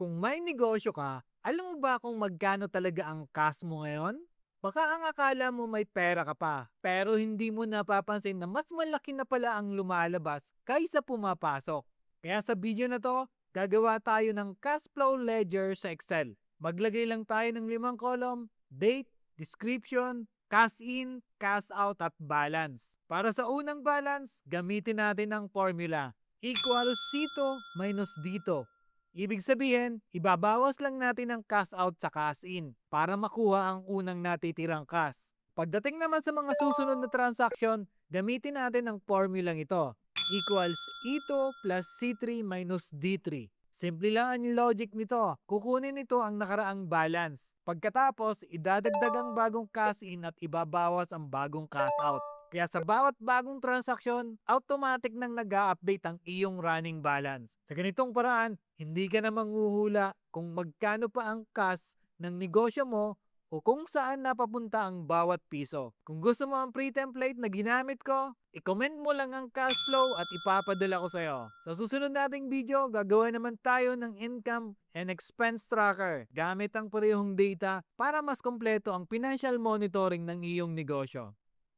Kung may negosyo ka, alam mo ba kung magkano talaga ang cash mo ngayon? Baka ang akala mo may pera ka pa, pero hindi mo napapansin na mas malaki na pala ang lumalabas kaysa pumapasok. Kaya sa video na to, gagawa tayo ng cash flow ledger sa Excel. Maglagay lang tayo ng 5 column, date, description, cash in, cash out at balance. Para sa unang balance, gamitin natin ang formula equals dito minus dito. Ibig sabihin, ibabawas lang natin ang cash out sa cash in para makuha ang unang natitirang cash. Pagdating naman sa mga susunod na transaction, gamitin natin ang formulang ito. Equals ito plus C3 minus D3. Simple lang ang logic nito. Kukunin ito ang nakaraang balance. Pagkatapos, idadagdag ang bagong cash in at ibabawas ang bagong cash out. Kaya sa bawat bagong transaksyon, automatic nang nag-a-update ang iyong running balance. Sa ganitong paraan, hindi ka na manghuhula kung magkano pa ang cash ng negosyo mo o kung saan napapunta ang bawat piso. Kung gusto mo ang pre-template na ginamit ko, i-comment mo lang ang cash flow at ipapadala ko sa'yo. Sa susunod nating video, gagawa naman tayo ng income and expense tracker gamit ang parehong data para mas kompleto ang financial monitoring ng iyong negosyo.